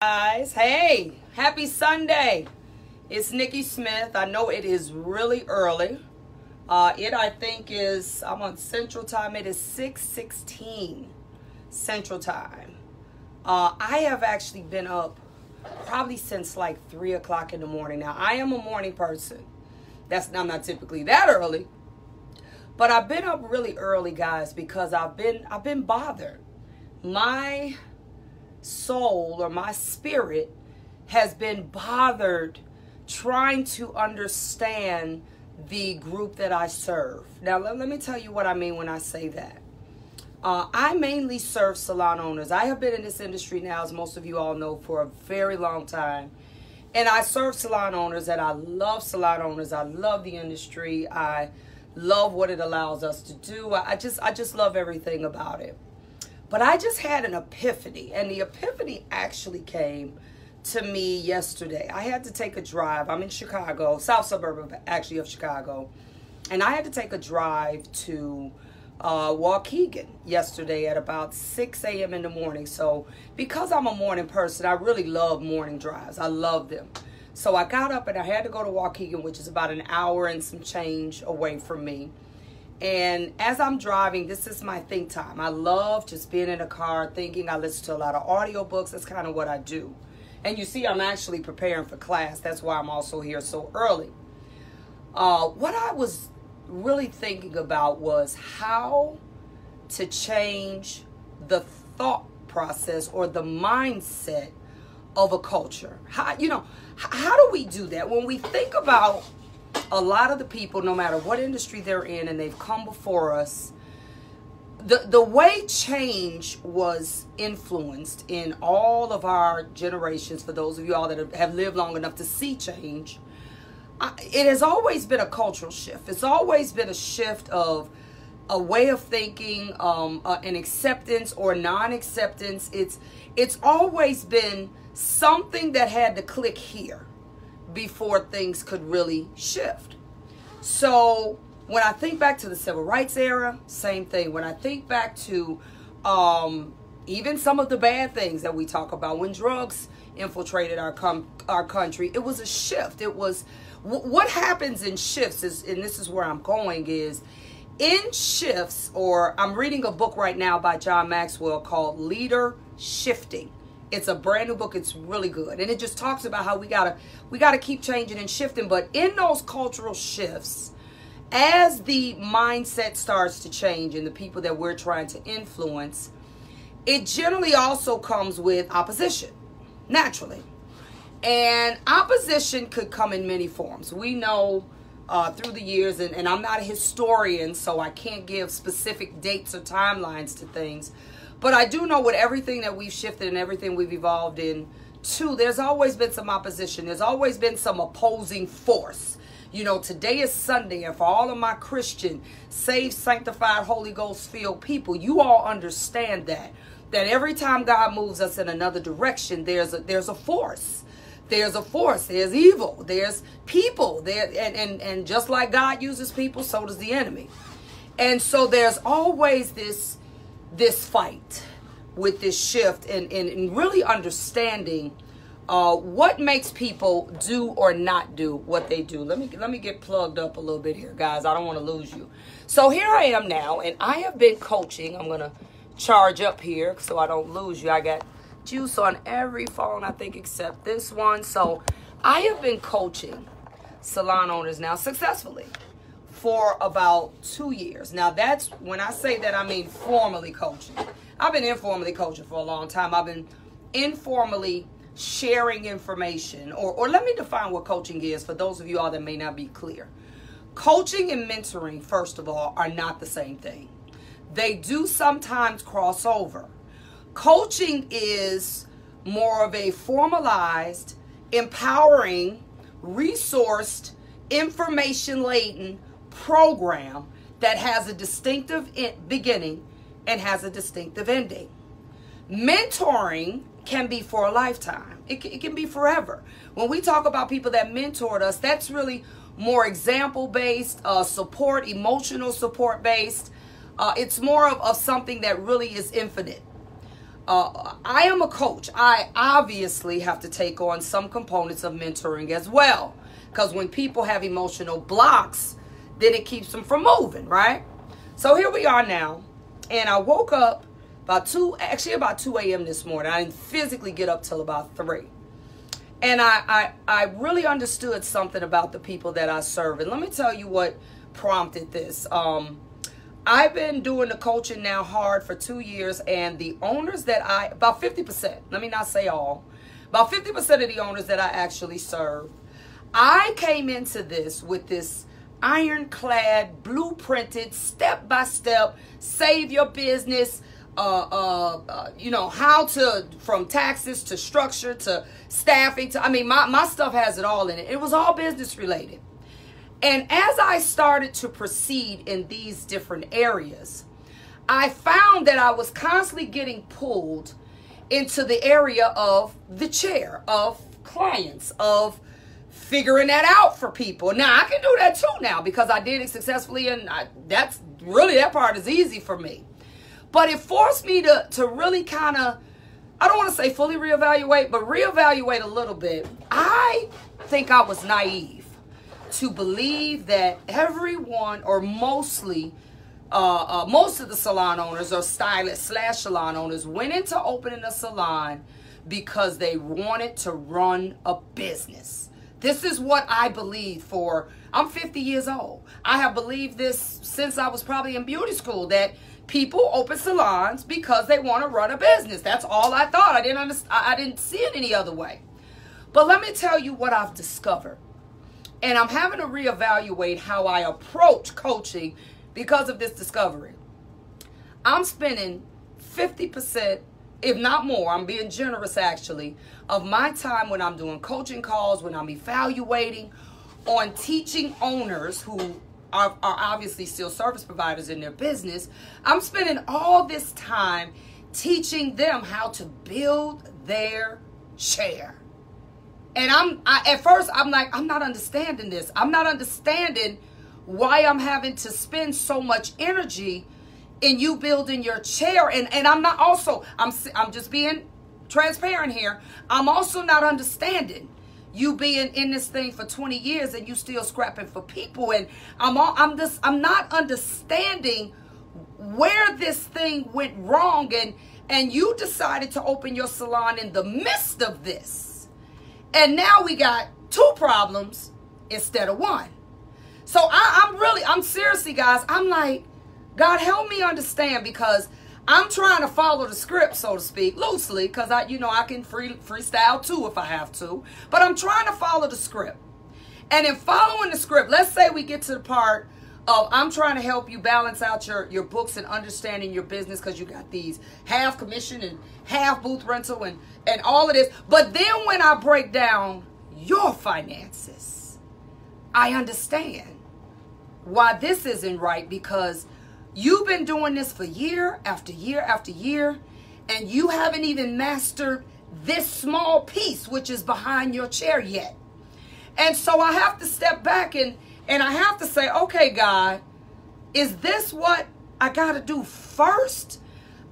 Guys, hey, happy Sunday. It's Nikki Smith. I know it is really early. I think I'm on Central Time. It is 6:16 Central Time. I have actually been up probably since like 3 o'clock in the morning. Now, I am a morning person. I'm not typically that early, but I've been up really early, guys, because I've been bothered. My soul or my spirit has been bothered trying to understand the group that I serve. Now, let me tell you what I mean when I say that. I mainly serve salon owners. I have been in this industry now, as most of you all know, for a very long time. And I serve salon owners, and I love salon owners. I love the industry. I love what it allows us to do. I just love everything about it. But I just had an epiphany, and the epiphany actually came to me yesterday. I had to take a drive. I'm in Chicago, south suburb of Chicago, and I had to take a drive to Waukegan yesterday at about 6 a.m. in the morning. So because I'm a morning person, I really love morning drives. I love them. So I got up and I had to go to Waukegan, which is about an hour and some change away from me. And as I'm driving, this is my think time. I love just being in a car thinking. I listen to a lot of audiobooks. That's kind of what I do. And you see, I'm actually preparing for class. That's why I'm also here so early. What I was really thinking about was how to change the thought process or the mindset of a culture. How do we do that? When we think about a lot of the people, no matter what industry they're in, and they've come before us, the way change was influenced in all of our generations, for those of you all that have lived long enough to see change, it has always been a cultural shift. It's always been a shift of a way of thinking, an acceptance or non-acceptance. It's always been something that had to click here before things could really shift. So when I think back to the civil rights era, same thing. When I think back to even some of the bad things that we talk about, when drugs infiltrated our country, it was a shift. It was what happens in shifts and this is where I'm going, is in shifts, or I'm reading a book right now by John Maxwell called Leader Shifting. It's a brand new book. It's really good. And it just talks about how we gotta keep changing and shifting. But in those cultural shifts, as the mindset starts to change and the people that we're trying to influence, it generally also comes with opposition, naturally. And opposition could come in many forms. We know through the years, and I'm not a historian, so I can't give specific dates or timelines to things. But I do know with everything that we've shifted and everything we've evolved into, there's always been some opposition. There's always been some opposing force. You know, today is Sunday, and for all of my Christian, saved, sanctified, Holy Ghost-filled people, you all understand that every time God moves us in another direction, there's a force. There's a force. There's evil. There's people. And just like God uses people, so does the enemy. And so there's always this fight with this shift and really understanding what makes people do or not do what they do. Let me get plugged up a little bit here, guys. I don't want to lose you. So here I am now, and I have been coaching. I'm going to charge up here so I don't lose you. I got juice on every phone, I think, except this one. So I have been coaching salon owners now successfully for about 2 years. Now, that's when I say that, I mean formally coaching. I've been informally coaching for a long time. I've been informally sharing information, or let me define what coaching is for those of you all that may not be clear. Coaching and mentoring, first of all, are not the same thing. They do sometimes cross over. Coaching is more of a formalized, empowering, resourced, information-laden program that has a distinctive beginning and has a distinctive ending. Mentoring can be for a lifetime. It can be forever. When we talk about people that mentored us, that's really more example-based, support, emotional support-based. It's more of something that really is infinite. I am a coach. I obviously have to take on some components of mentoring as well. Because when people have emotional blocks, then it keeps them from moving, right? So here we are now. And I woke up about 2 a.m. this morning. I didn't physically get up till about 3. And I really understood something about the people that I serve. And let me tell you what prompted this. I've been doing the coaching now hard for 2 years, and the owners that about 50%, let me not say all, about 50% of the owners that I actually serve, I came into this with this ironclad, blueprinted, step-by-step, save your business, how to, from taxes to structure to staffing to, my stuff has it all in it. It was all business related. And as I started to proceed in these different areas, I found that I was constantly getting pulled into the area of the chair, of clients, of figuring that out for people. Now, I can do that too now because I did it successfully, and that part is easy for me. But it forced me to really kind of, I don't want to say fully reevaluate, but reevaluate a little bit. I think I was naive to believe that everyone, or mostly, most of the salon owners or stylists / salon owners went into opening a salon because they wanted to run a business. This is what I believe I'm 50 years old. I have believed this since I was probably in beauty school, that people open salons because they want to run a business. That's all I thought. I didn't see it any other way. But let me tell you what I've discovered. And I'm having to reevaluate how I approach coaching because of this discovery. I'm spending 50%, if not more, I'm being generous actually, of my time when I'm doing coaching calls, when I'm evaluating, on teaching owners who are obviously still service providers in their business. I'm spending all this time teaching them how to build their chair. And at first I'm like, I'm not understanding this. I'm not understanding why I'm having to spend so much energy in you building your chair. And I'm not also, I'm just being transparent here. I'm also not understanding you being in this thing for 20 years and you still scrapping for people. And I'm not understanding where this thing went wrong. And you decided to open your salon in the midst of this. And now we got 2 problems instead of 1. So I'm seriously, guys, I'm like, God, help me understand, because I'm trying to follow the script, so to speak, loosely, because I can freestyle too if I have to. But I'm trying to follow the script. And in following the script, let's say we get to the part of I'm trying to help you balance out your books and understanding your business, because you got these half commission and half booth rental and all of this. But then when I break down your finances, I understand why this isn't right, because you've been doing this for year after year after year, and you haven't even mastered this small piece, which is behind your chair yet. And so I have to step back and I have to say, okay, God, is this what I got to do first?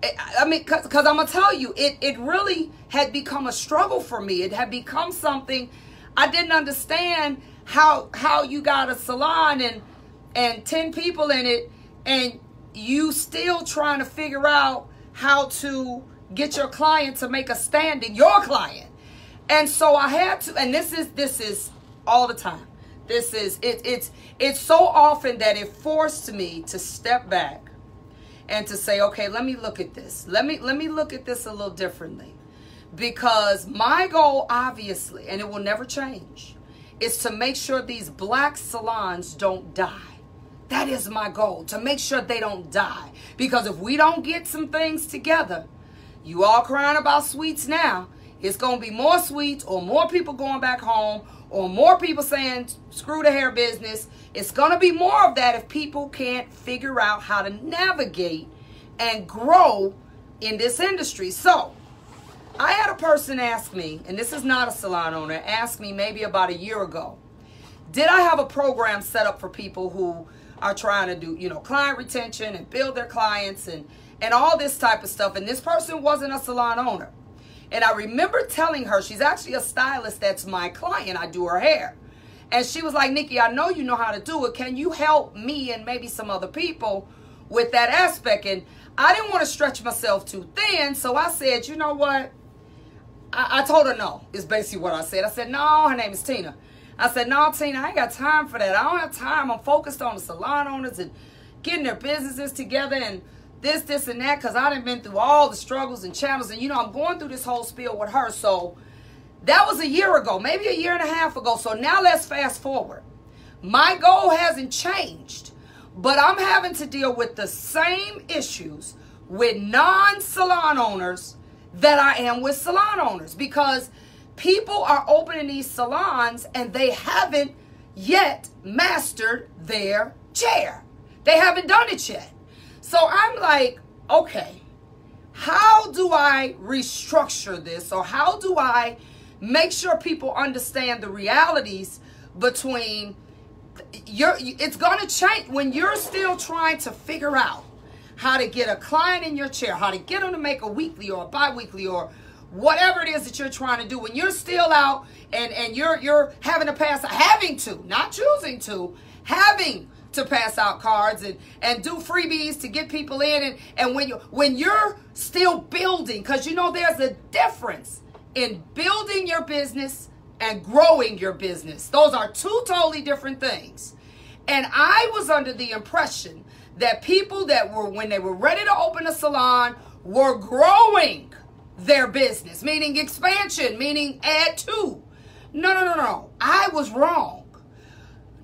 Because I'm going to tell you, it really had become a struggle for me. It had become something I didn't understand, how you got a salon and 10 people in it, and you still trying to figure out how to get your client to make a standing, your client. And so I had to, and this is all the time. It's so often that it forced me to step back and to say, okay, let me look at this. Let me look at this a little differently. Because my goal, obviously, and it will never change, is to make sure these black salons don't die. That is my goal, to make sure they don't die. Because if we don't get some things together, you all crying about sweets now, it's going to be more sweets, or more people going back home, or more people saying, screw the hair business. It's going to be more of that if people can't figure out how to navigate and grow in this industry. So I had a person ask me, and this is not a salon owner, ask me maybe about a year ago, did I have a program set up for people who are trying to do, client retention and build their clients and all this type of stuff. And this person wasn't a salon owner. And I remember telling her, she's actually a stylist that's my client. I do her hair. And she was like, Nikki, I know you know how to do it. Can you help me and maybe some other people with that aspect? And I didn't want to stretch myself too thin. So I said, you know what? I told her no, is basically what I said. I said, no, her name is Tina. I said, no, Tina, I ain't got time for that. I don't have time. I'm focused on the salon owners and getting their businesses together and this, and that, because I done been through all the struggles and channels. And, you know, I'm going through this whole spiel with her. So that was a year ago, maybe a year and a half ago. So now let's fast forward. My goal hasn't changed, but I'm having to deal with the same issues with non-salon owners that I am with salon owners, because people are opening these salons and they haven't yet mastered their chair. They haven't done it yet. So I'm like, okay, how do I restructure this? Or how do I make sure people understand the realities between it's going to change when you're still trying to figure out how to get a client in your chair, how to get them to make a weekly or a bi-weekly or whatever it is that you're trying to do. When you're still out and you're having to pass, not choosing to, having to pass out cards and do freebies to get people in. And when you're still building, because you know there's a difference in building your business and growing your business. Those are two totally different things. And I was under the impression that people that were, when they were ready to open a salon, were growing their business, meaning expansion, meaning add to. No. I was wrong.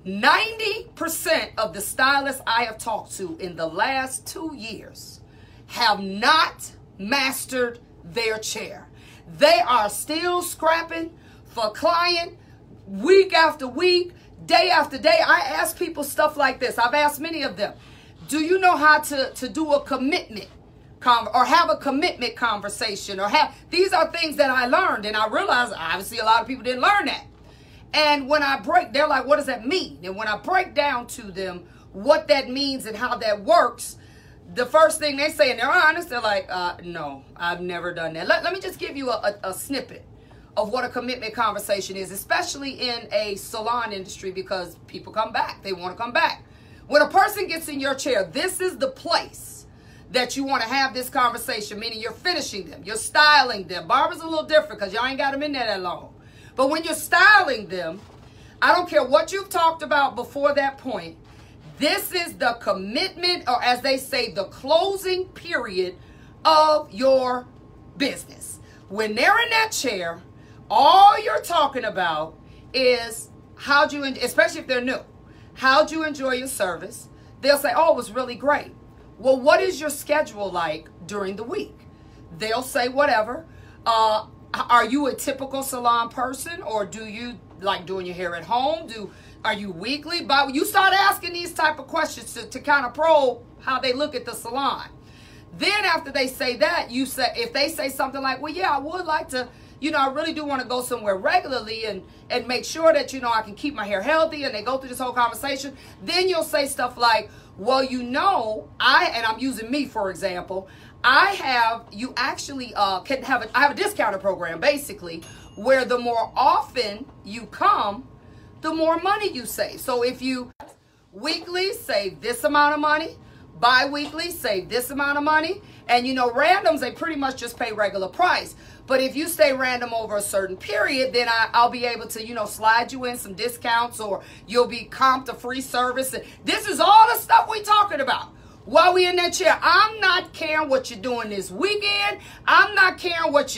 90% of the stylists I have talked to in the last 2 years have not mastered their chair. They are still scrapping for client week after week, day after day. I ask people stuff like this. I've asked many of them, do you know how to do a commitment or have a commitment conversation or have, these are things that I learned, and I realized obviously a lot of people didn't learn that. And when I break, they're like, what does that mean? And when I break down to them what that means and how that works, the first thing they say, and they're honest, they're like, no, I've never done that. Let me just give you a snippet of what a commitment conversation is, especially in a salon industry, because people come back. They want to come back. When a person gets in your chair, this is the place that you want to have this conversation, meaning you're finishing them, you're styling them. Barbers a little different because y'all ain't got them in there that long. But when you're styling them, I don't care what you've talked about before that point, this is the commitment, or as they say, the closing period of your business. When they're in that chair, all you're talking about is how'd you, especially if they're new, how'd you enjoy your service? They'll say, oh, it was really great. Well, what is your schedule like during the week? They'll say whatever. Are you a typical salon person, or do you like doing your hair at home? Are you weekly? But you start asking these type of questions to kind of probe how they look at the salon. Then after they say that, you say, if they say something like, well, yeah, I would like to, you know, I really do want to go somewhere regularly and make sure that, you know, I can keep my hair healthy, and they go through this whole conversation. Then you'll say stuff like, well, you know, and I'm using me, for example, I have a discounted program, basically, where the more often you come, the more money you save. So if you weekly save this amount of money, bi-weekly save this amount of money, and you know, randoms, they pretty much just pay regular price. But if you stay random over a certain period, then I'll be able to, you know, slide you in some discounts, or you'll be comped a free service. And this is all the stuff we talking about while we in that chair. I'm not caring what you're doing this weekend. I'm not caring what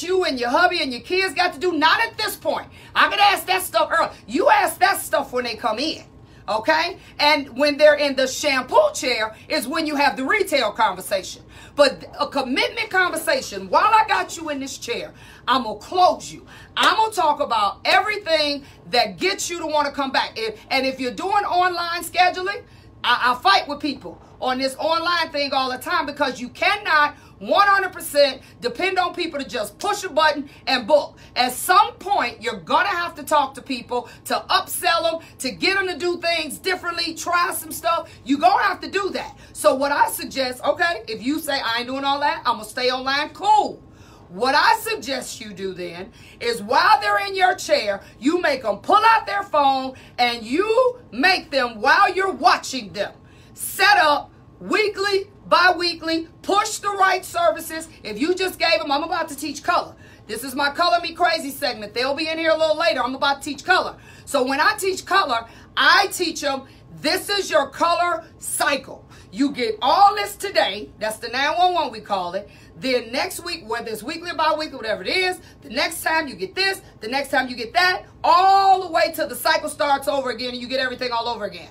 you and your hubby and your kids got to do. Not at this point. I could ask that stuff early. You ask that stuff when they come in. Okay? And when they're in the shampoo chair is when you have the retail conversation. But a commitment conversation, while I got you in this chair, I'm going to close you. I'm going to talk about everything that gets you to want to come back. And if you're doing online scheduling, I fight with people on this online thing all the time, because you cannot 100% depend on people to just push a button and book. At some point, you're going to have to talk to people to upsell them, to get them to do things differently, try some stuff. You're going to have to do that. So what I suggest, okay, if you say, I ain't doing all that, I'm going to stay online, cool. What I suggest you do then is while they're in your chair, you make them pull out their phone and you make them, while you're watching them, set up weekly, bi-weekly, push the right services. If you just gave them, I'm about to teach color. This is my Color Me Crazy segment. They'll be in here a little later. I'm about to teach color. So when I teach color, I teach them, this is your color cycle. You get all this today. That's the 911 we call it. Then next week, whether it's weekly or bi-weekly, whatever it is, the next time you get this, the next time you get that, all the way till the cycle starts over again and you get everything all over again.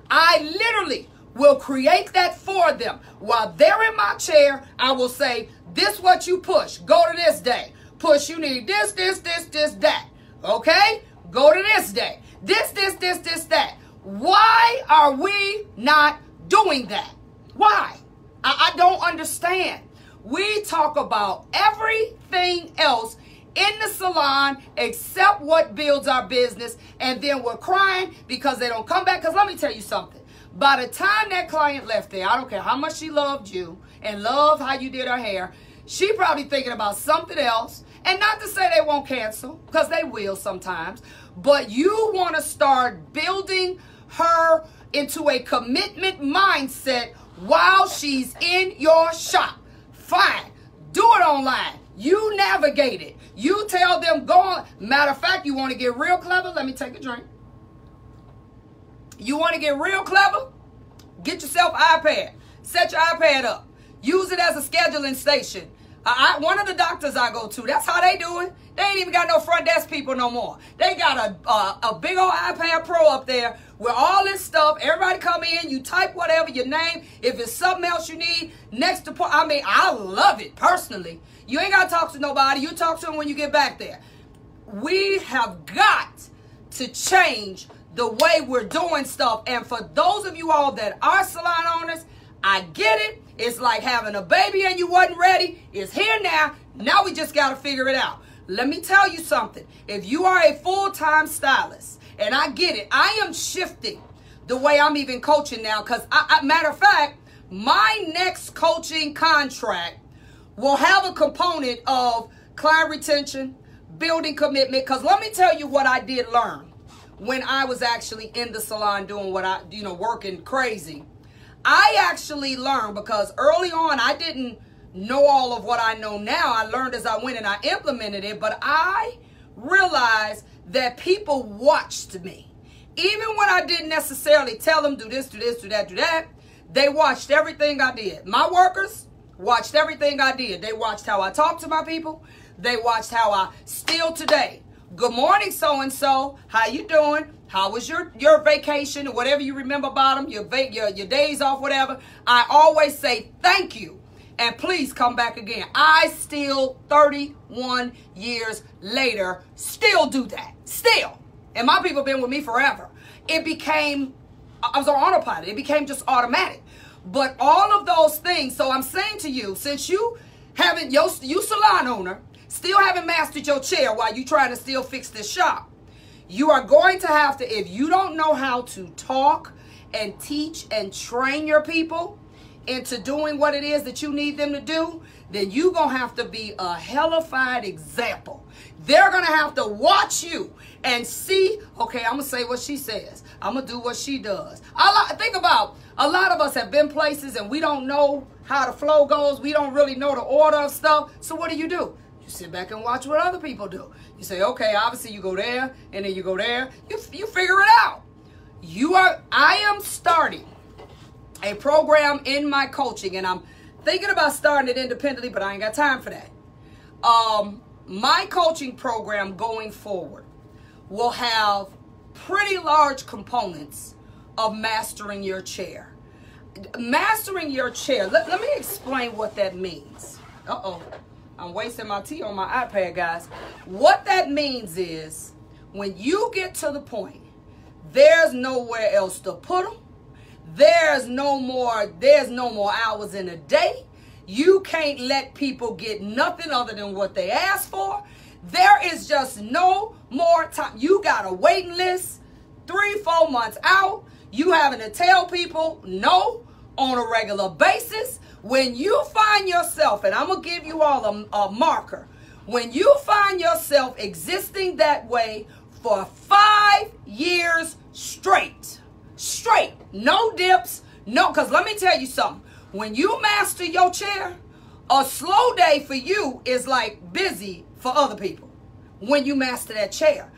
I literally will create that for them. While they're in my chair, I will say, this what you push. Go to this day. Push, you need this, that. Okay? Go to this day. This, that. Why are we not doing that? Why? I don't understand. We talk about everything else in the salon except what builds our business, and then we're crying because they don't come back. Because let me tell you something. By the time that client left there, I don't care how much she loved you and loved how you did her hair, she probably thinking about something else. And not to say they won't cancel, because they will sometimes, but you want to start building her into a commitment mindset while she's in your shop. Fine. Do it online. You navigate it. You tell them, go on. Matter of fact, you want to get real clever? Let me take a drink. You want to get real clever? Get yourself an iPad. Set your iPad up. Use it as a scheduling station. One of the doctors I go to, that's how they do it. They ain't even got no front desk people no more. They got a big old iPad Pro up there with all this stuff. Everybody come in, you type whatever, your name. If it's something else you need, next to, I mean, I love it personally. You ain't got to talk to nobody. You talk to them when you get back there. We have got to change the way we're doing stuff. And for those of you all that are salon owners, I get it. It's like having a baby and you wasn't ready. It's here now. Now we just got to figure it out. Let me tell you something. If you are a full-time stylist, and I get it, I am shifting the way I'm even coaching now. Because, matter of fact, my next coaching contract will have a component of client retention, building commitment. Because let me tell you what I did learn when I was actually in the salon doing what I, working crazy. I actually learned, because early on I didn't know all of what I know now. I learned as I went and I implemented it, but I realized that people watched me. Even when I didn't necessarily tell them, do this, do this, do that, do that, they watched everything I did. My workers watched everything I did. They watched how I talked to my people. They watched how I still today. Good morning, so-and-so. How you doing? How was your vacation or whatever you remember about them, your days off, whatever. I always say thank you and please come back again. I still, 31 years later, still do that. Still. And my people have been with me forever. I was on autopilot. It became just automatic. But all of those things, so I'm saying to you, since you haven't, you salon owner, still haven't mastered your chair while you trying to still fix this shop, you are going to have to, if you don't know how to talk and teach and train your people into doing what it is that you need them to do, then you're going to have to be a hellified example. They're going to have to watch you and see, okay, I'm going to say what she says. I'm going to do what she does. Think about, a lot of us have been places and we don't know how the flow goes. We don't really know the order of stuff. So what do? You sit back and watch what other people do. You say, okay, obviously you go there and then you go there. You figure it out. I am starting a program in my coaching, and I'm thinking about starting it independently, but I ain't got time for that. My coaching program going forward will have pretty large components of mastering your chair. Mastering your chair. Let me explain what that means. Uh-oh. I'm wasting my tea on my iPad, guys. What that means is when you get to the point, there's nowhere else to put them. There's no more hours in a day. You can't let people get nothing other than what they ask for. There is just no more time. You got a waiting list 3-4 months out. You having to tell people no on a regular basis. When you find yourself, and I'm going to give you all a marker, when you find yourself existing that way for 5 years straight, no dips, no, because let me tell you something. When you master your chair, a slow day for you is like busy for other people when you master that chair.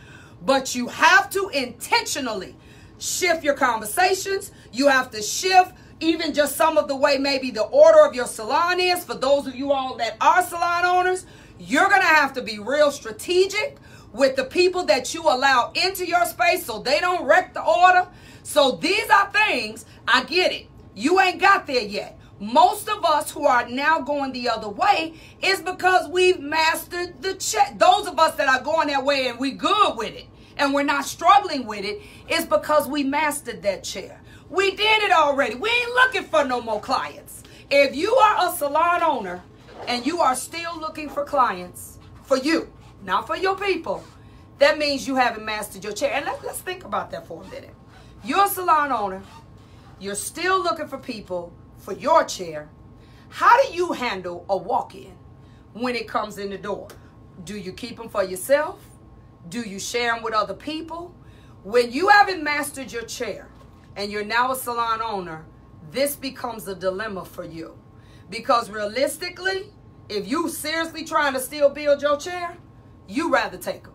But you have to intentionally shift your conversations. You have to shift even just some of the way maybe the order of your salon is. For those of you all that are salon owners, you're going to have to be real strategic with the people that you allow into your space so they don't wreck the order. So these are things, I get it. You ain't got there yet. Most of us who are now going the other way is because we've mastered the check. Those of us that are going that way and we good with it and we're not struggling with it is because we mastered that chair. We did it already. We ain't looking for no more clients. If you are a salon owner and you are still looking for clients for you, not for your people, that means you haven't mastered your chair. And let's think about that for a minute. You're a salon owner. You're still looking for people for your chair. How do you handle a walk-in when it comes in the door? Do you keep them for yourself? Do you share them with other people? When you haven't mastered your chair and you're now a salon owner, this becomes a dilemma for you. Because realistically, if you seriously trying to still build your chair, you rather take them.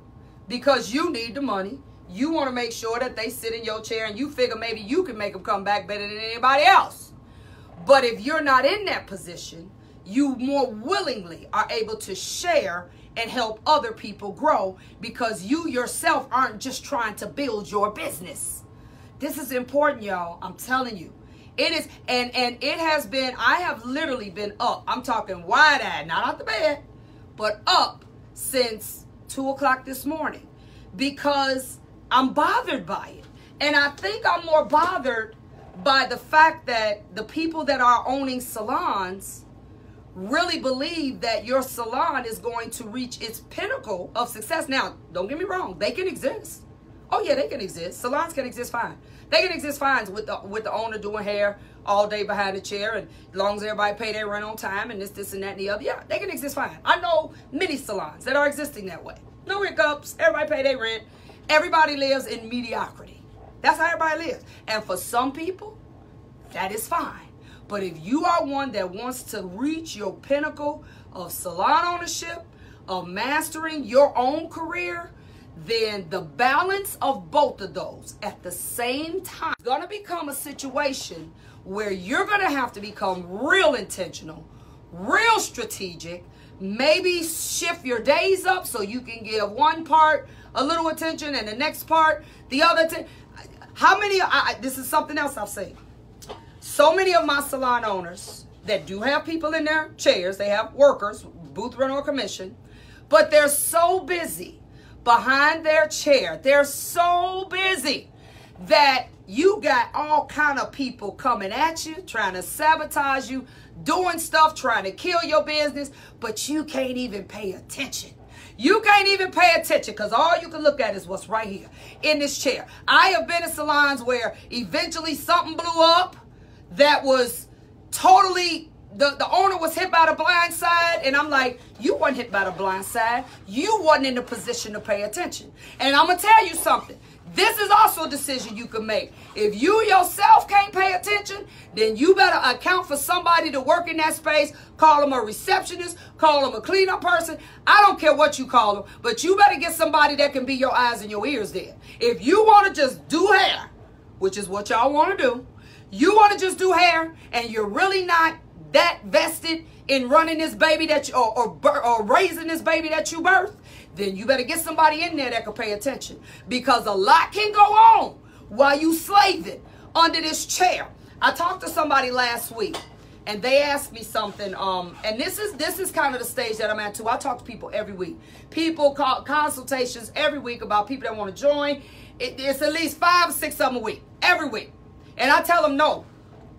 Because you need the money. You want to make sure that they sit in your chair and you figure maybe you can make them come back better than anybody else. But if you're not in that position, you more willingly are able to share and help other people grow because you yourself aren't just trying to build your business. This is important, y'all. I'm telling you. It is, and it has been, I have literally been up. I'm talking wide-eyed, not out the bed, but up since 2 o'clock this morning because I'm bothered by it. And I think I'm more bothered by the fact that the people that are owning salons really believe that your salon is going to reach its pinnacle of success. Now, don't get me wrong. They can exist. Oh, yeah, they can exist. Salons can exist fine. They can exist fine with the owner doing hair all day behind the chair, and as long as everybody pay their rent on time and this and that and the other. Yeah, they can exist fine. I know many salons that are existing that way. No hiccups. Everybody pay their rent. Everybody lives in mediocrity. That's how everybody lives. And for some people, that is fine. But if you are one that wants to reach your pinnacle of salon ownership, of mastering your own career, then the balance of both of those at the same time is going to become a situation where you're going to have to become real intentional, real strategic, maybe shift your days up so you can give one part a little attention and the next part the other. How many, this is something else I've seen. So many of my salon owners that do have people in their chairs, they have workers, booth rent or commission, but they're so busy behind their chair. They're so busy that you got all kind of people coming at you, trying to sabotage you, doing stuff, trying to kill your business, but you can't even pay attention. You can't even pay attention because all you can look at is what's right here in this chair. I have been in salons where eventually something blew up that was totally, the owner was hit by the blind side, and I'm like, you weren't hit by the blind side. You wasn't in the position to pay attention. And I'm going to tell you something. This is also a decision you can make. If you yourself can't pay attention, then you better account for somebody to work in that space. Call them a receptionist. Call them a cleanup person. I don't care what you call them, but you better get somebody that can be your eyes and your ears there. If you want to just do hair, which is what y'all want to do, you want to just do hair, and you're really not that vested in running this baby that you, or raising this baby that you birthed, then you better get somebody in there that can pay attention, because a lot can go on while you slaving under this chair. I talked to somebody last week, and they asked me something, and this is kind of the stage that I'm at too. I talk to people every week. People call consultations every week about people that want to join. It's at least 5 or 6 of them a week, every week. And I tell them no,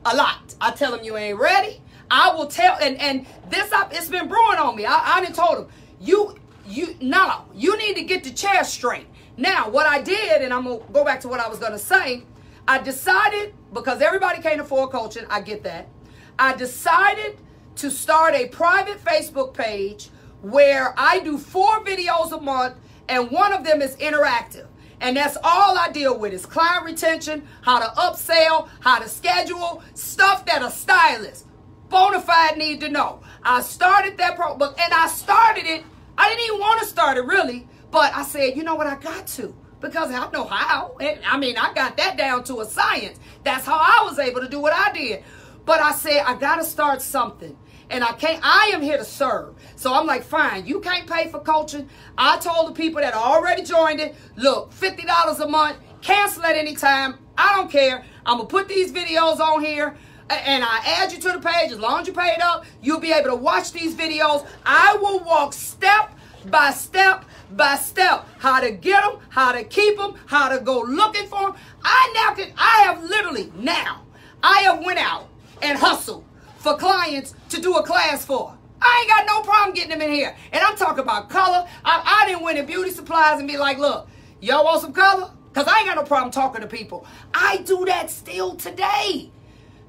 a lot. I tell them you ain't ready. I will tell, and this, it's been brewing on me. I done told him, you need to get the chair straight. Now, what I did, and I'm going to go back to what I was going to say, I decided, because everybody can't afford coaching, I get that. I decided to start a private Facebook page where I do 4 videos a month, and one of them is interactive. And that's all I deal with is client retention, how to upsell, how to schedule, stuff that a stylist bona fide need to know. I started that and I started it. I didn't even want to start it really, but I said, you know what, I got to, because I know how. I mean, I got that down to a science. That's how I was able to do what I did. But I said, I got to start something. And I am here to serve. So I'm like, fine, you can't pay for coaching. I told the people that already joined it, look, $50 a month, cancel at any time. I don't care. I'm going to put these videos on here, and I add you to the page. As long as you pay it up, you'll be able to watch these videos. I will walk step by step by step, how to get them, how to keep them, how to go looking for them. I have went out and hustled for clients to do a class for. I ain't got no problem getting them in here. And I'm talking about color. I didn't win in beauty supplies and be like, look, y'all want some color? Because I ain't got no problem talking to people. I do that still today.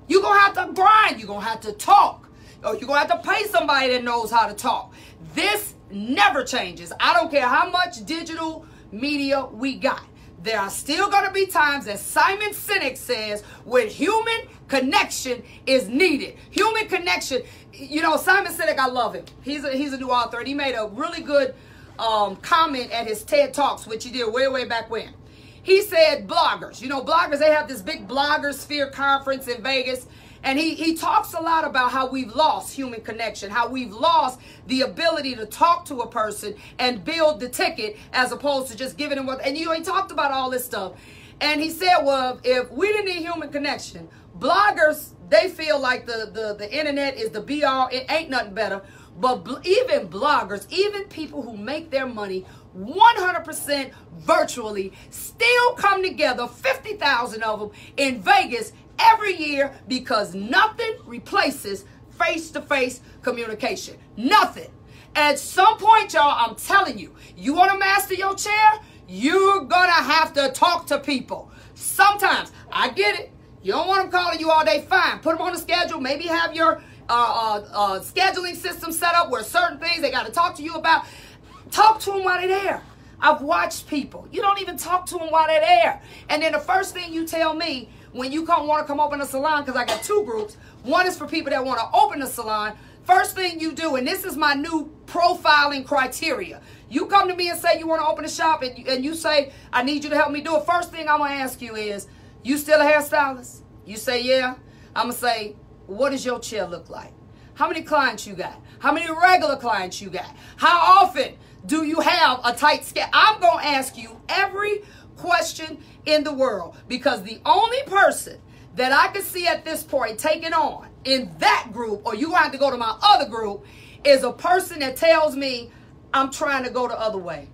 You're going to have to grind. You're going to have to talk. Or you're going to have to pay somebody that knows how to talk. This never changes. I don't care how much digital media we got. There are still going to be times, as Simon Sinek says, when human connection is needed. Human connection. You know, Simon Sinek, I love him. He's a new author, and he made a really good comment at his TED Talks, which he did way back when. He said bloggers. You know, bloggers, they have this big blogger sphere conference in Vegas. And he talks a lot about how we've lost human connection, how we've lost the ability to talk to a person and build the ticket as opposed to just giving them what. And, you know, he talked about all this stuff. And he said, well, if we didn't need human connection, bloggers, they feel like the internet is the be all. It ain't nothing better. But even bloggers, even people who make their money 100% virtually, still come together, 50,000 of them in Vegas every year, because nothing replaces face-to-face communication. Nothing. At some point, y'all, I'm telling you, you want to master your chair, you're going to have to talk to people. Sometimes, I get it. You don't want them calling you all day, fine. Put them on the schedule. Maybe have your scheduling system set up where certain things they got to talk to you about. Talk to them while they're there. I've watched people. You don't even talk to them while they're there. And then the first thing you tell me when you want to come open a salon, because I got 2 groups. One is for people that want to open a salon. First thing you do, and this is my new profiling criteria. You come to me and say you want to open a shop, and you say, I need you to help me do it. First thing I'm going to ask you is, you still a hairstylist? You say, yeah. I'm going to say, what does your chair look like? How many clients you got? How many regular clients you got? How often do you have a tight schedule? I'm going to ask you every question in the world, because the only person that I can see at this point taking on in that group, or you have to go to my other group, is a person that tells me, I'm trying to go the other way.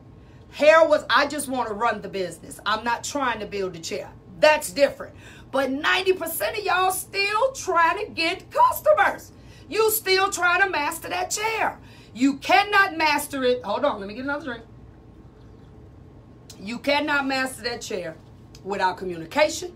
I just want to run the business. I'm not trying to build a chair. That's different. But 90% of y'all still trying to get customers. You still trying to master that chair. You cannot master it. Hold on, let me get another drink. You cannot master that chair without communication,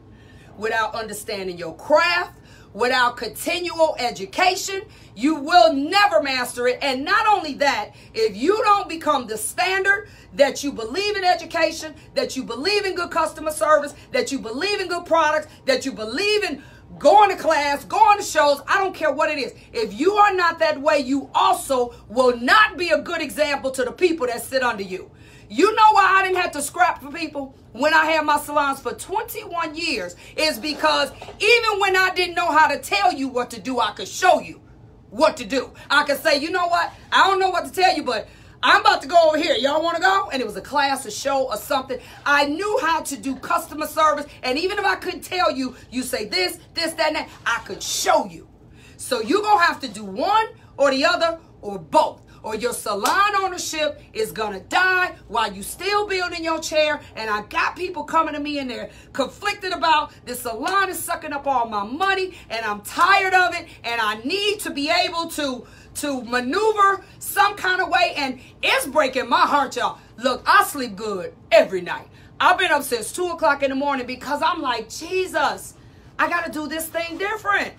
without understanding your craft, without continual education. You will never master it. And not only that, if you don't become the standard, that you believe in education, that you believe in good customer service, that you believe in good products, that you believe in going to class, going to shows, I don't care what it is. If you are not that way, you also will not be a good example to the people that sit under you. You know why I didn't have to scrap for people when I had my salons for 21 years? Is because even when I didn't know how to tell you what to do, I could show you what to do. I could say, you know what? I don't know what to tell you, but I'm about to go over here. Y'all want to go? And it was a class, a show, or something. I knew how to do customer service. And even if I couldn't tell you, you say this, that, and that, I could show you. So you're going to have to do one or the other or both. or your salon ownership is gonna die while you still building your chair. And I got people coming to me and they're conflicted about the salon is sucking up all my money and I'm tired of it and I need to be able to maneuver some kind of way. And it's breaking my heart, y'all. Look, I sleep good every night. I've been up since 2 o'clock in the morning because I'm like, Jesus, I got to do this thing different.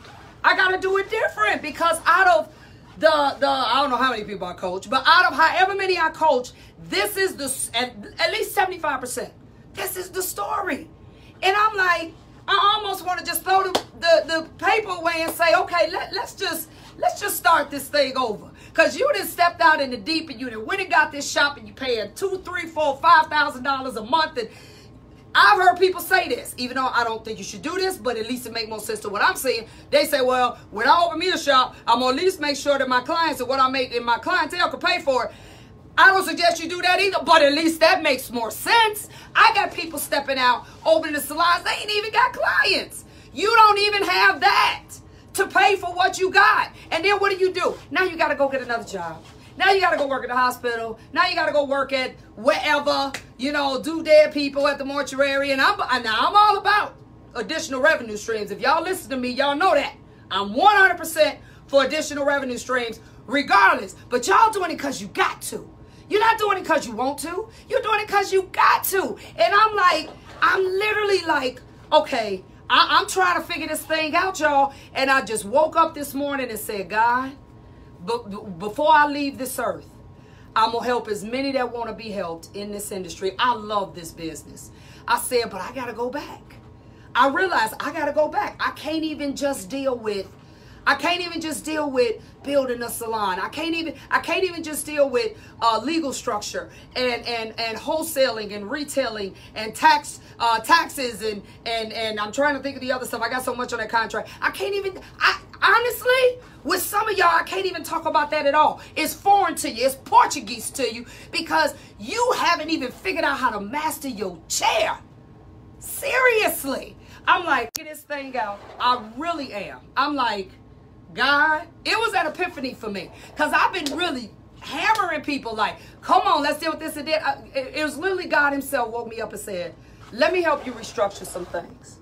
I got to do it different because out of the I don't know how many people I coach, but out of however many I coach, this is at least 75%. This is the story. And I'm like, I almost want to just throw the paper away and say, okay, let's just start this thing over. Because you done stepped out in the deep and you done went and got this shop and you paying $2,000, $3,000, $4,000, $5,000 a month. And I've heard people say this, even though I don't think you should do this, but at least it makes more sense to what I'm saying. They say, well, when I open me a shop, I'm going to at least make sure that my clients and what I make in my clientele can pay for it. I don't suggest you do that either, but at least that makes more sense. I got people stepping out, opening the salons. They ain't even got clients. You don't even have that to pay for what you got. And then what do? Now you got to go get another job. Now you got to go work at the hospital. Now you got to go work at wherever, do dead people at the mortuary. And I'm all about additional revenue streams. If y'all listen to me, y'all know that. I'm 100% for additional revenue streams regardless. But y'all doing it because you got to. You're not doing it because you want to. You're doing it because you got to. And I'm literally like, okay, I'm trying to figure this thing out, y'all. And I just woke up this morning and said, God, before I leave this earth, I'm going to help as many that want to be helped in this industry. I love this business. I said, but I got to go back. I realized I got to go back. I can't even just deal with building a salon. I can't even just deal with legal structure and wholesaling and retailing and taxes and I'm trying to think of the other stuff. I got so much on that contract. Honestly, with some of y'all, I can't even talk about that at all. It's foreign to you. It's Portuguese to you because you haven't even figured out how to master your chair. Seriously. I'm like, get this thing out. I really am. I'm like, God, it was an epiphany for me because I've been really hammering people like, come on, let's deal with this and that. It was literally God himself woke me up and said, let me help you restructure some things.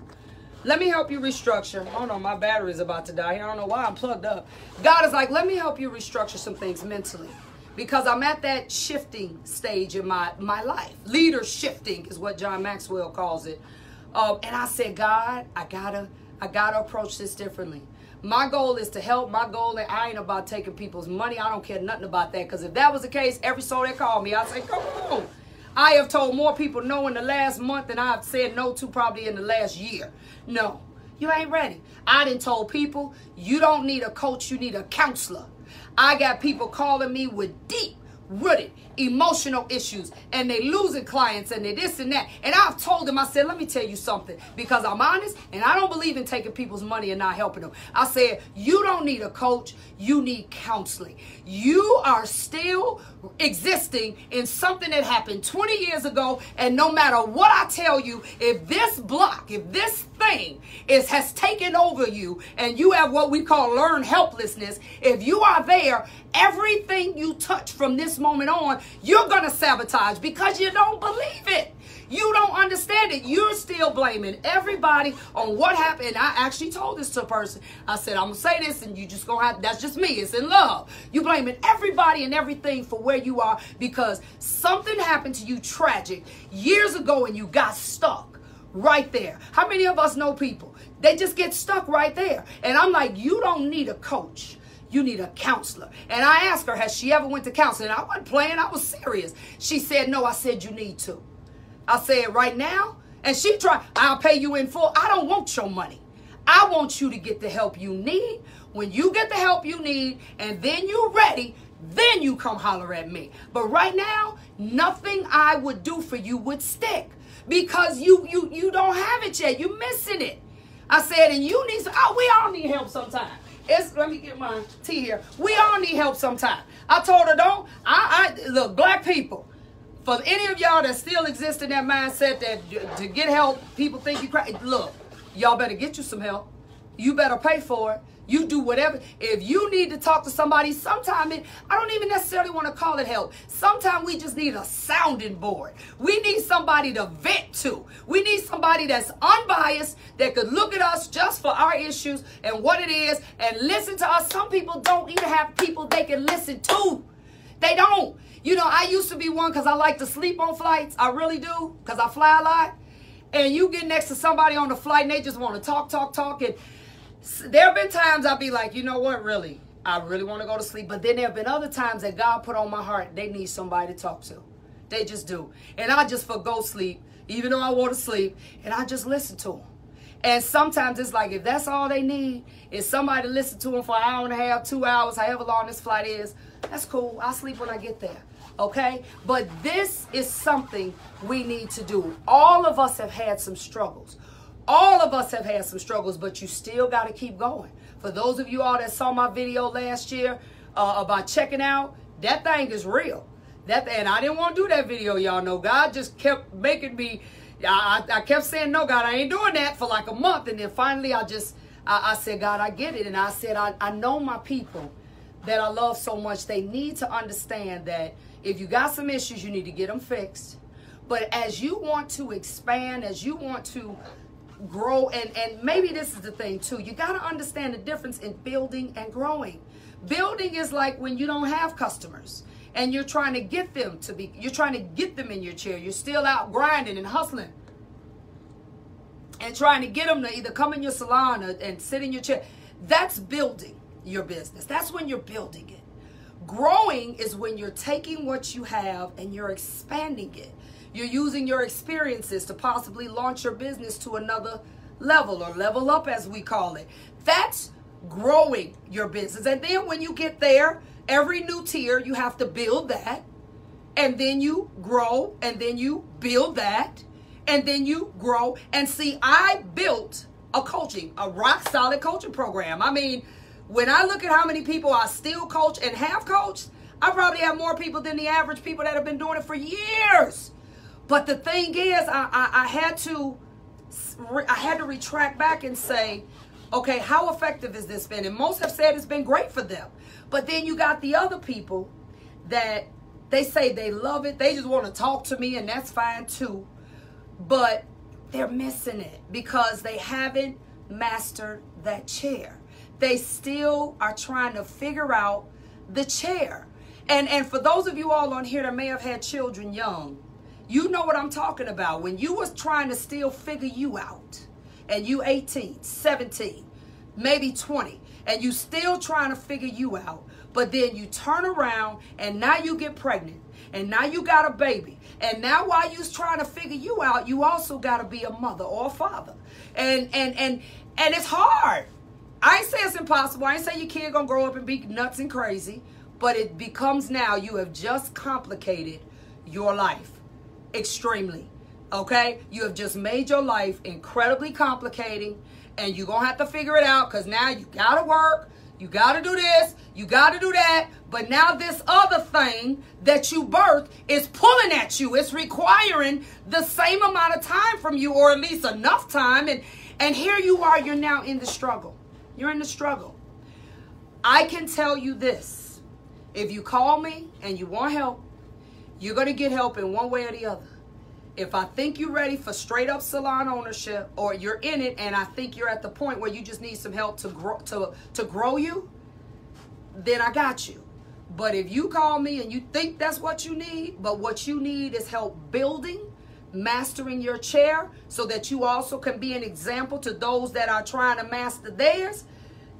Let me help you restructure. Hold on, my battery is about to die here. I don't know why I'm plugged up. God is like, let me help you restructure some things mentally because I'm at that shifting stage in my life. Leader shifting is what John Maxwell calls it. And I said, God, I gotta approach this differently. My goal is to help. My goal, and I ain't about taking people's money. I don't care nothing about that. Because if that was the case, every soul that called me, I'd say, come on. I have told more people no in the last month than I've said no to probably in the last year. No, you ain't ready. I done told people, you don't need a coach, you need a counselor. I got people calling me with deep-rooted emotional issues and they losing clients and they this and that. And I've told them, I said, let me tell you something, because I'm honest and I don't believe in taking people's money and not helping them. I said, you don't need a coach, you need counseling. You are still existing in something that happened 20 years ago, and no matter what I tell you, if this block, if this thing has taken over you and you have what we call learned helplessness, if you are there, everything you touch from this moment on, you're going to sabotage because you don't believe it. You don't understand it. You're still blaming everybody on what happened. And I actually told this to a person. I said, I'm going to say this and you just going to have, that's just me. It's in love. You blaming everybody and everything for where you are because something happened to you tragic years ago and you got stuck right there. How many of us know people? They just get stuck right there. And I'm like, you don't need a coach. You need a counselor. And I asked her, has she ever went to counseling? And I wasn't playing. I was serious. She said, no. I said, you need to. I said, right now? And she tried, I'll pay you in full. I don't want your money. I want you to get the help you need. When you get the help you need and then you're ready, then you come holler at me. But right now, nothing I would do for you would stick because you don't have it yet. You're missing it. I said, and you need, we all need help sometime. Let me get my tea here. We all need help sometime. I told her, look, black people, for any of y'all that still exist in that mindset that to get help, people think you crazy. Look, y'all better get you some help. You better pay for it. You do whatever. If you need to talk to somebody, sometimes I don't even necessarily want to call it help. Sometimes we just need a sounding board. We need somebody to vent to. We need somebody that's unbiased, that could look at us just for our issues and what it is and listen to us. Some people don't even have people they can listen to. They don't. You know, I used to be one because I like to sleep on flights. I really do, because I fly a lot. And you get next to somebody on the flight and they just want to talk. And there have been times I'll be like, you know what, really? I really want to go to sleep. But then there have been other times that God put on my heart, they need somebody to talk to. They just do. And I just forgo sleep, even though I want to sleep, and I just listen to them. And sometimes it's like, if that's all they need is somebody to listen to them for an hour and a half, 2 hours, however long this flight is, that's cool. I'll sleep when I get there. Okay? But this is something we need to do. All of us have had some struggles. All of us have had some struggles, but you still got to keep going. For those of you all that saw my video last year about checking out, that thing is real. And I didn't want to do that video, y'all know. God just kept making me, I kept saying, no, God, I ain't doing that for like a month. And then finally I said, God, I get it. And I said, I know my people that I love so much. They need to understand that if you got some issues, you need to get them fixed. But as you want to expand, as you want to grow, and maybe this is the thing too, you got to understand the difference in building and growing. Building is like when you don't have customers and you're trying to get them to be, you're trying to get them in your chair. You're still out grinding and hustling and trying to get them to either come in your salon and sit in your chair. That's building your business. That's when you're building it. Growing is when you're taking what you have and you're expanding it. You're using your experiences to possibly launch your business to another level, or level up as we call it. That's growing your business. And then when you get there, every new tier, you have to build that. And then you grow, and then you build that, and then you grow. And see, I built a rock solid coaching program. I mean, when I look at how many people I still coach and have coached, I probably have more people than the average people that have been doing it for years. But the thing is, I had to retract back and say, okay, how effective has this been? And most have said it's been great for them. But then you got the other people that they say they love it. They just want to talk to me, and that's fine too. But they're missing it because they haven't mastered that chair. They still are trying to figure out the chair. And for those of you all on here that may have had children young, you know what I'm talking about. When you was trying to still figure you out, and you 18, 17, maybe 20, and you still trying to figure you out, but then you turn around and now you get pregnant, and now you got a baby, and now while you's trying to figure you out, you also got to be a mother or a father, and it's hard. I ain't say it's impossible. I ain't say your kid gonna grow up and be nuts and crazy, but it becomes now you have just complicated your life extremely. Okay, you have just made your life incredibly complicating, and you're gonna have to figure it out, because now you gotta work, you gotta do this, you gotta do that, but now this other thing that you birthed is pulling at you. It's requiring the same amount of time from you, or at least enough time, and here you are, you're now in the struggle. You're in the struggle. I can tell you this: if you call me and you want help, you're going to get help in one way or the other. If I think you're ready for straight up salon ownership, or you're in it and I think you're at the point where you just need some help to grow you, then I got you. But if you call me and you think that's what you need, but what you need is help building, mastering your chair so that you also can be an example to those that are trying to master theirs,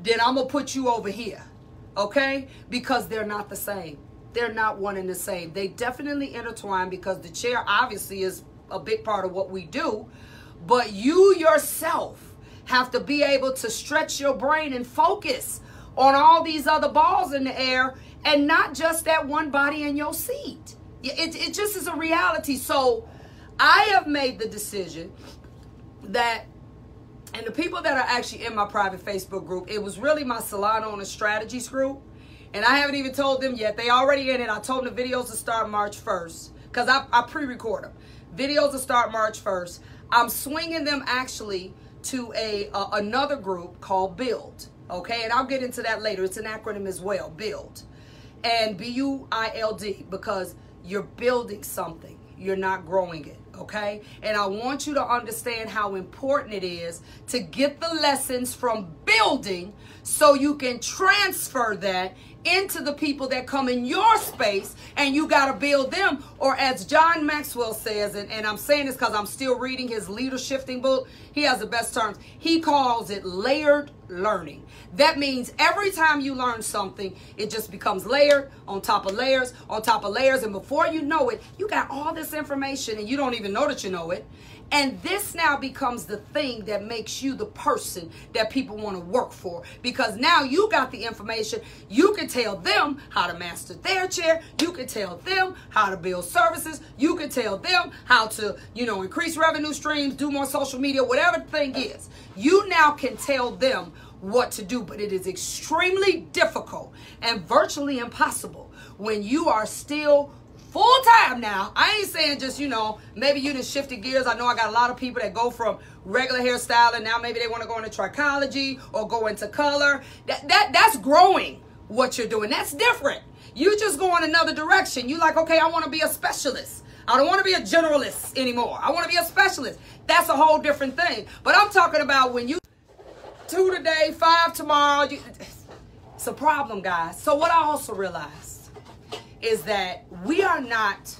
then I'm going to put you over here. Okay? Because they're not the same. They're not one and the same. They definitely intertwine, because the chair obviously is a big part of what we do. But you yourself have to be able to stretch your brain and focus on all these other balls in the air, and not just that one body in your seat. It just is a reality. So I have made the decision that, and the people that are actually in my private Facebook group, it was really my Salon Owner Strategies group. And I haven't even told them yet. They already in it. I told them the videos will start March 1st. Because I pre-record them. Videos will start March 1st. I'm swinging them actually to another group called Build. Okay, and I'll get into that later. It's an acronym as well, BUILD. And B-U-I-L-D, because you're building something. You're not growing it, okay? And I want you to understand how important it is to get the lessons from building so you can transfer that into the people that come in your space, and you got to build them. Or as John Maxwell says, and I'm saying this because I'm still reading his Leader Shifting book, he has the best terms. He calls it layered learning. That means every time you learn something, it just becomes layered on top of layers on top of layers. And before you know it, you got all this information and you don't even know that you know it. And this now becomes the thing that makes you the person that people want to work for. Because now you got the information. You can tell them how to master their chair. You can tell them how to build services. You can tell them how to, increase revenue streams, do more social media, whatever the thing is. You now can tell them what to do, but it is extremely difficult and virtually impossible when you are still full-time now. I ain't saying just, maybe you just shifted gears. I know I got a lot of people that go from regular hairstyling. Now maybe they want to go into trichology or go into color. That's growing what you're doing. That's different. You just go in another direction. You like, okay, I want to be a specialist. I don't want to be a generalist anymore. I want to be a specialist. That's a whole different thing. But I'm talking about when you 2 today, 5 tomorrow. It's a problem, guys. So what I also realized is that we are not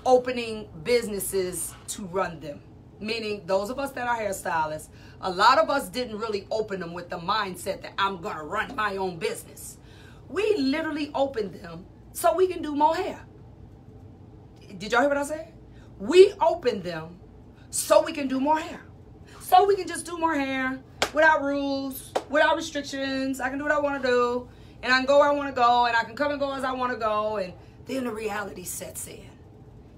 opening businesses to run them. Meaning those of us that are hairstylists, a lot of us didn't really open them with the mindset that I'm going to run my own business. We literally opened them so we can do more hair. Did y'all hear what I said? We opened them so we can do more hair. So we can just do more hair without rules, without restrictions. I can do what I want to do. And I can go where I want to go, and I can come and go as I want to go. And then the reality sets in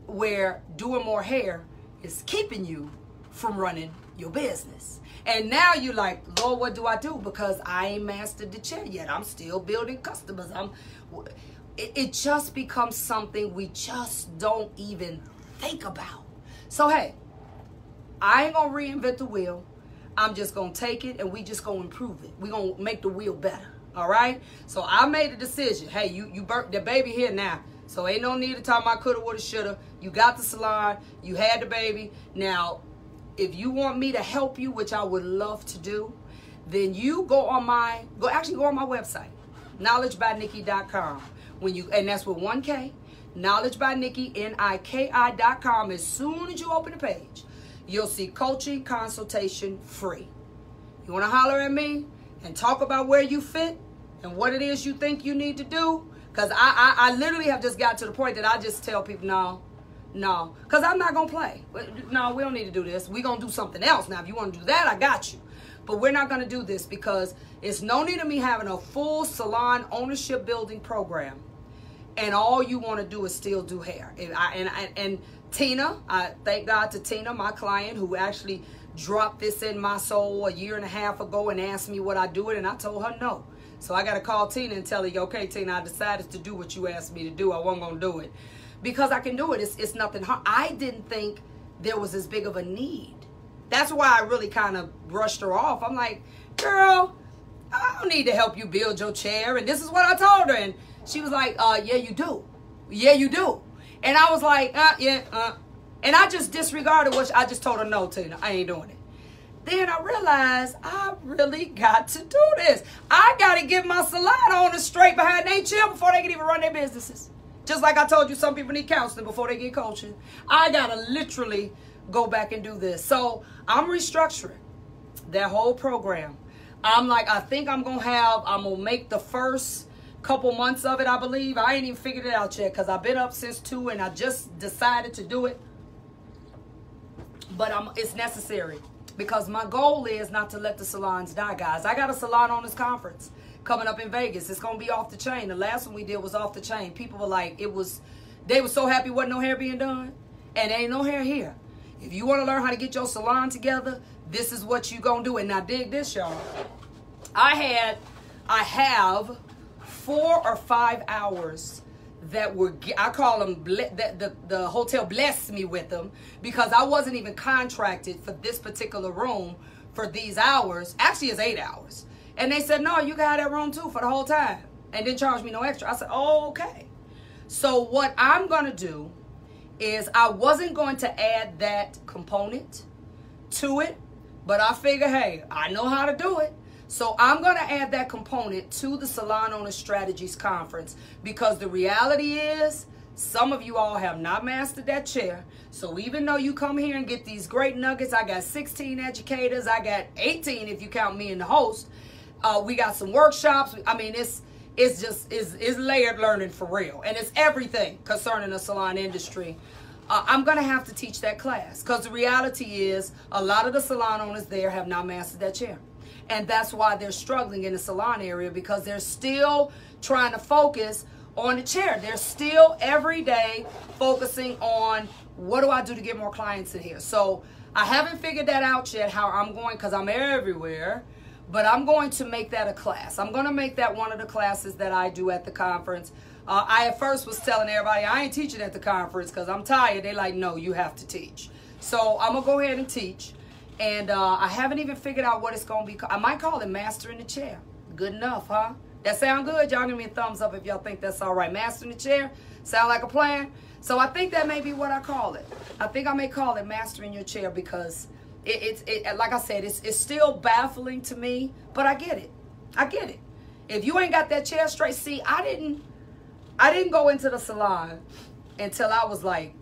where doing more hair is keeping you from running your business. And now you're like, Lord, what do I do? Because I ain't mastered the chair yet. I'm still building customers. It just becomes something we just don't even think about. So, hey, I ain't going to reinvent the wheel. I'm just going to take it, and we just going to improve it. We're going to make the wheel better. All right, so I made a decision. Hey, you burnt the baby here now, so ain't no need to talk about coulda, woulda, shoulda. You got the salon, you had the baby. Now, if you want me to help you, which I would love to do, then you go on my website, knowledgebynikki.com. And that's with 1K, knowledgebynikki, NIKI.com. As soon as you open the page, you'll see coaching consultation free. You want to holler at me and talk about where you fit and what it is you think you need to do? Because I literally have just got to the point that I just tell people, no, because I'm not going to play. No, we don't need to do this. We're going to do something else. Now, if you want to do that, I got you. But we're not going to do this because it's no need of me having a full salon ownership building program and all you want to do is still do hair. And Tina, I thank God to Tina, my client, who actually dropped this in my soul a year and a half ago and asked me would I do it, and I told her no. So I got to call Tina and tell her, okay, Tina, I decided to do what you asked me to do. I wasn't going to do it because I can do it. It's nothing hard. I didn't think there was as big of a need. That's why I really kind of brushed her off. I'm like, girl, I don't need to help you build your chair. And this is what I told her. And she was like, yeah, you do. Yeah, you do. And I was like, and I just disregarded what I just told her, no, Tina, I ain't doing it. Then I realized I really got to do this. I got to get my salon owners straight behind their chair before they can even run their businesses. Just like I told you, some people need counseling before they get coaching. I got to literally go back and do this. So I'm restructuring that whole program. I think I'm going to make the first couple months of it, I believe. I ain't even figured it out yet because I've been up since 2 and I just decided to do it. But it's necessary because my goal is not to let the salons die, guys. I got a salon owners conference coming up in Vegas. It's going to be off the chain. The last one we did was off the chain. People were like, they were so happy wasn't no hair being done. And there ain't no hair here. If you want to learn how to get your salon together, this is what you going to do. And now dig this, y'all. I have 4 or 5 hours that were, I call them, the hotel blessed me with them because I wasn't even contracted for this particular room for these hours. Actually, it's 8 hours. And they said, no, you can have that room too for the whole time. And didn't charge me no extra. I said, oh, okay. So what I'm going to do is I wasn't going to add that component to it. But I figure, hey, I know how to do it. So I'm going to add that component to the Salon Owner Strategies Conference, because the reality is some of you all have not mastered that chair. So even though you come here and get these great nuggets, I got 16 educators. I got 18 if you count me and the host. We got some workshops. I mean, it's layered learning for real. And it's everything concerning the salon industry. I'm going to have to teach that class, because the reality is a lot of the salon owners there have not mastered that chair. And that's why they're struggling in the salon area, because they're still trying to focus on the chair. They're still every day focusing on, what do I do to get more clients in here? So I haven't figured that out yet, how I'm going, because I'm everywhere. But I'm going to make that a class. I'm going to make that one of the classes that I do at the conference. I at first was telling everybody I ain't teaching at the conference because I'm tired. They like, no, you have to teach. So I'm going to go ahead and teach. And I haven't even figured out what it's going to be called. I might call it Mastering the Chair. Good enough, huh? That sound good? Y'all give me a thumbs up if y'all think that's all right. Mastering the Chair? Sound like a plan? So I think that may be what I call it. I think I may call it Mastering Your Chair, because it's like I said, it's still baffling to me, but I get it. I get it. If you ain't got that chair straight, see, I didn't go into the salon until I was like,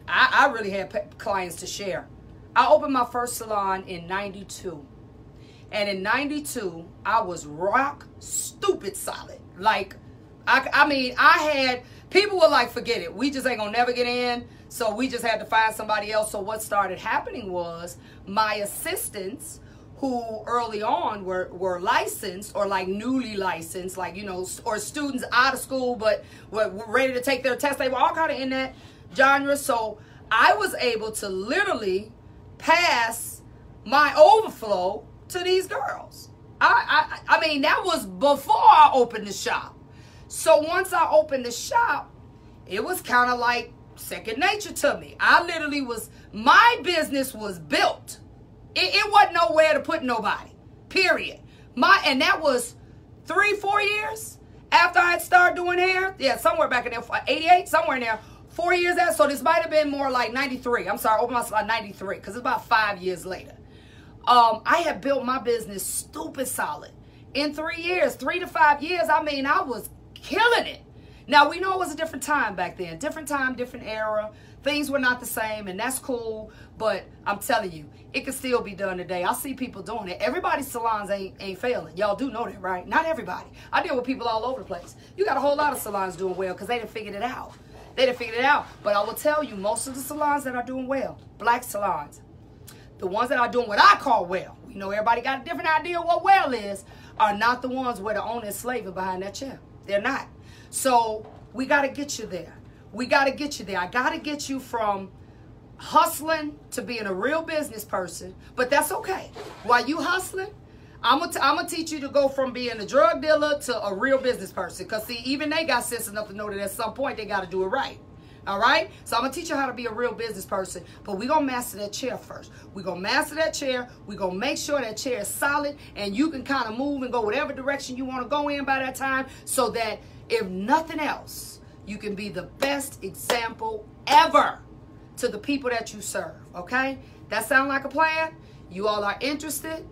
I really had clients to share. I opened my first salon in 92. And in 92, I was rock stupid solid. Like, I mean, I had, people were like, forget it. We just ain't gonna never get in. So we just had to find somebody else. So what started happening was my assistants, who early on were licensed, or like newly licensed, like, you know, or students out of school but were ready to take their test. They were all kind of in that genre. So I was able to literally pass my overflow to these girls. I mean, that was before I opened the shop. So once I opened the shop, it was kind of like second nature to me. I literally was, my business was built. It wasn't nowhere to put nobody, period. And that was 3-4 years after I had started doing hair. Yeah, somewhere back in there, 88, somewhere in there, 4 years after. So this might have been more like 93. I'm sorry, I opened my salon 93, because it's about 5 years later. I had built my business stupid solid in 3 years, 3 to 5 years. I mean, I was killing it. Now, we know it was a different time back then. Different time, different era. Things were not the same, and that's cool. But I'm telling you, it can still be done today. I see people doing it. Everybody's salons ain't failing. Y'all do know that, right? Not everybody. I deal with people all over the place. You got a whole lot of salons doing well because they didn't figure it out. They didn't figure it out. But I will tell you, most of the salons that are doing well, black salons, the ones that are doing what I call well, we know everybody got a different idea of what well is, are not the ones where the owner is slaving behind that chair. They're not. So we got to get you there. We got to get you there. I got to get you from hustling to being a real business person, but that's okay. While you hustling, I'm gonna teach you to go from being a drug dealer to a real business person, because see, even they got sense enough to know that at some point they got to do it right. All right? So I'm going to teach you how to be a real business person, but we're going to master that chair first. We're going to master that chair. We're going to make sure that chair is solid, and you can kind of move and go whatever direction you want to go in by that time, so that if nothing else, you can be the best example ever to the people that you serve. Okay? That sound like a plan? You all are interested?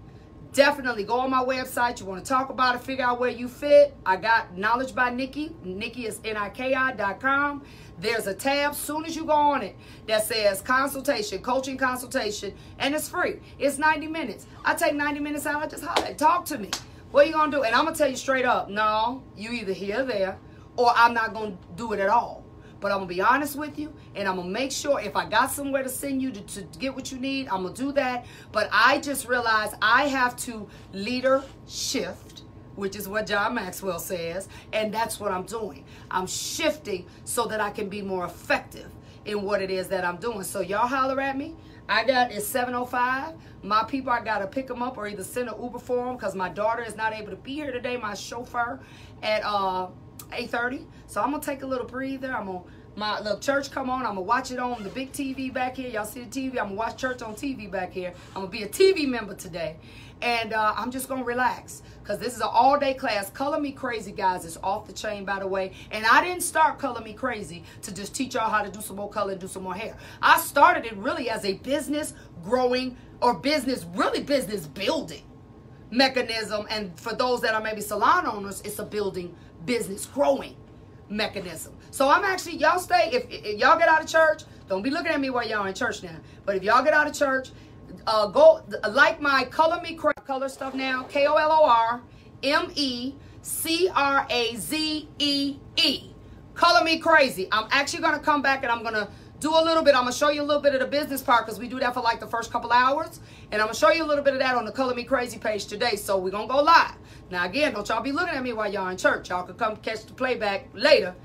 Definitely go on my website. You want to talk about it, figure out where you fit. I got Knowledge by Nikki. Nikki is NIKI.com. There's a tab soon as you go on it that says consultation, coaching consultation, and it's free. It's 90 minutes. I take 90 minutes out. I just holler, talk to me. What are you going to do? And I'm going to tell you straight up, no, you either here or there, or I'm not going to do it at all. But I'm going to be honest with you, and I'm going to make sure if I got somewhere to send you to get what you need, I'm going to do that. But I just realized I have to leader shift, which is what John Maxwell says, and that's what I'm doing. I'm shifting so that I can be more effective in what it is that I'm doing. So y'all holler at me. It's 7:05. My people, I got to pick them up or either send an Uber for them because my daughter is not able to be here today, my chauffeur, at 8:30. So I'm going to take a little breather. I'm going to my look, church come on. I'm going to watch it on the big TV back here. Y'all see the TV? I'm going to watch church on TV back here. I'm going to be a TV member today. And I'm just going to relax because this is an all-day class. Color Me Crazy, guys, is off the chain, by the way. And I didn't start Color Me Crazy to just teach y'all how to do some more color and do some more hair. I started it really as a business growing or business building mechanism. And for those that are maybe salon owners, it's a building business growing mechanism. So I'm actually, y'all stay, if y'all get out of church, don't be looking at me while y'all in church now. But if y'all get out of church, go like my Color Me Crazy color stuff now. KOLORMECRAZEE. Color Me Crazy. I'm actually going to come back and I'm going to do a little bit. I'm going to show you a little bit of the business part because we do that for like the first couple hours. And I'm going to show you a little bit of that on the Color Me Crazy page today. So we're going to go live. Now, again, don't y'all be looking at me while y'all in church. Y'all can come catch the playback later.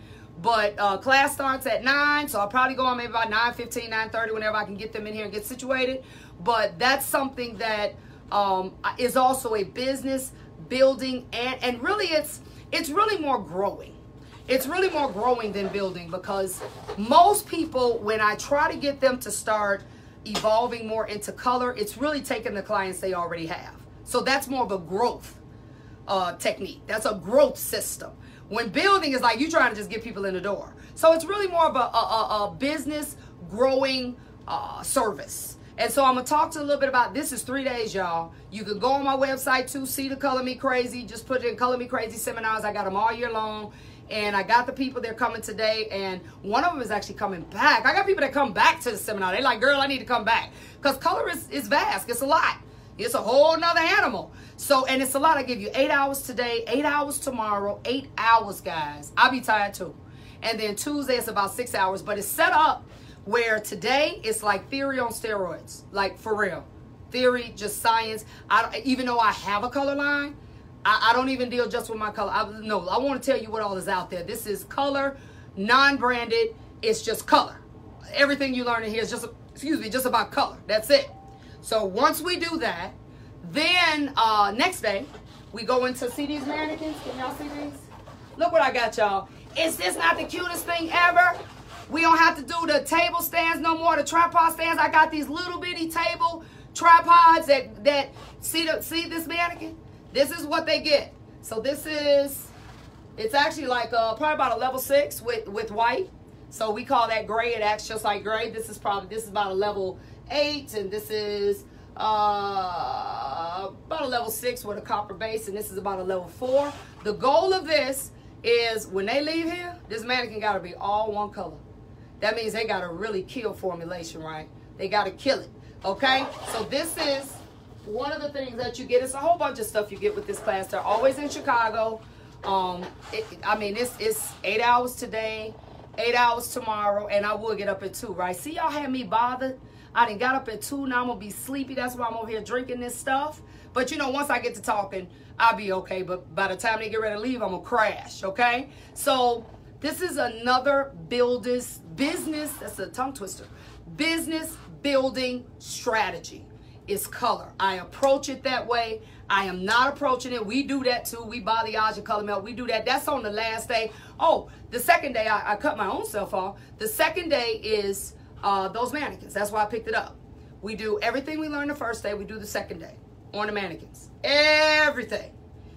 But class starts at 9, so I'll probably go on maybe about 9:15, 9:30, whenever I can get them in here and get situated. But that's something that is also a business building, and really it's really more growing. It's really more growing than building, because most people, when I try to get them to start evolving more into color, it's really taking the clients they already have. So that's more of a growth technique. That's a growth system. When building is like you trying to just get people in the door. So it's really more of a business growing service. And so I'm going to talk to you a little bit about, this is 3 days, y'all. You can go on my website too, see the Color Me Crazy. Just put it in Color Me Crazy seminars. I got them all year long. And I got the people, they're coming today. And one of them is actually coming back. I got people that come back to the seminar. They're like, girl, I need to come back. Because color is vast. It's a lot. It's a whole nother animal. So, and it's a lot. I give you 8 hours today, 8 hours tomorrow, 8 hours, guys. I'll be tired too. And then Tuesday, it's about 6 hours. But it's set up where today it's like theory on steroids. Like, for real. Theory, just science. Even though I have a color line, I don't even deal just with my color. I want to tell you what all is out there. This is color, non-branded. It's just color. Everything you learn in here is just, just about color. That's it. So once we do that, then next day, we go into, see these mannequins? Can y'all see these? Look what I got, y'all. Is this not the cutest thing ever? We don't have to do the table stands no more, the tripod stands. I got these little bitty table tripods that see this mannequin? This is what they get. So this is, it's actually like probably about a level 6 with white. So we call that gray. It acts just like gray. This is about a level 8, and this is about a level 6 with a copper base, and this is about a level 4. The goal of this is when they leave here, this mannequin got to be all one color. That means they got to really kill formulation, right? They got to kill it, okay? So this is one of the things that you get. It's a whole bunch of stuff you get with this class. They're always in Chicago. It's 8 hours today, 8 hours tomorrow, and I will get up at 2, right? See, y'all had me bothered. I done got up at 2. Now I'm going to be sleepy. That's why I'm over here drinking this stuff. But, you know, once I get to talking, I'll be okay. But by the time they get ready to leave, I'm going to crash, okay? So this is another business, that's a tongue twister, business building strategy. Is color. I approach it that way. I am not approaching it. We do that too. We balayage and color melt. We do that. That's on the last day. Oh, the second day, I cut my own self off. The second day is those mannequins. That's why I picked it up. We do everything we learned the first day. We do the second day on the mannequins. Everything.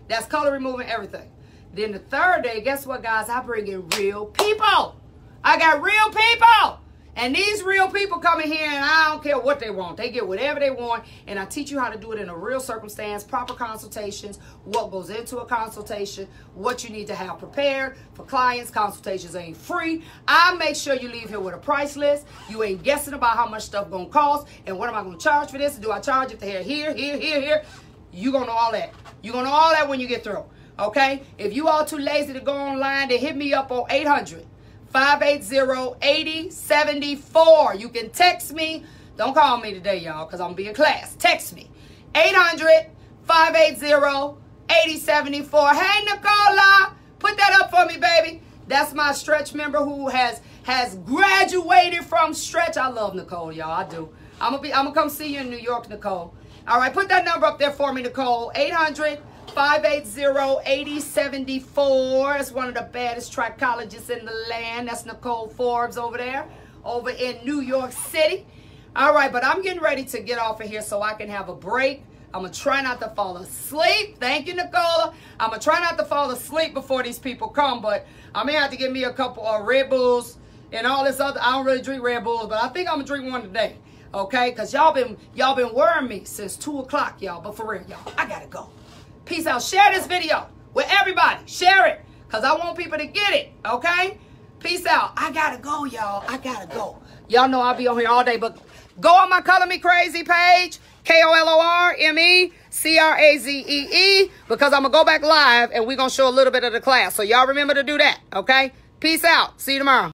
That's color removing, everything. Then the third day, guess what, guys? I bring in real people. I got real people. And these real people come in here, and I don't care what they want. They get whatever they want, and I teach you how to do it in a real circumstance, proper consultations, what goes into a consultation, what you need to have prepared for clients. Consultations ain't free. I make sure you leave here with a price list. You ain't guessing about how much stuff going to cost, and what am I going to charge for this? Do I charge if they're here? You going to know all that. You're going to know all that when you get through, okay? If you all too lazy to go online, then hit me up on 800-580-8074. You can text me. Don't call me today, y'all, because I'm going to be in class. Text me. 800-580-8074. Hey, Nicola, put that up for me, baby. That's my Stretch member who has graduated from Stretch. I love Nicole, y'all. I do. I'm gonna come see you in New York, Nicole. All right, put that number up there for me, Nicole. 580-8074. It's one of the baddest trichologists in the land. That's Nicole Forbes over there, over in New York City. All right, but I'm getting ready to get off of here so I can have a break. I'm going to try not to fall asleep. Thank you, Nicola. I'm going to try not to fall asleep before these people come, but I may have to give me a couple of Red Bulls and all this other. I don't really drink Red Bulls, but I think I'm going to drink one today. Okay? Because y'all been worrying me since 2 o'clock, y'all. But for real, y'all, I got to go. Peace out. Share this video with everybody. Share it because I want people to get it. Okay? Peace out. I got to go, y'all. I got to go. Y'all know I'll be on here all day, but go on my Color Me Crazy page, KOLORMECRAZEE, because I'm going to go back live and we're going to show a little bit of the class. So y'all remember to do that, okay? Peace out. See you tomorrow.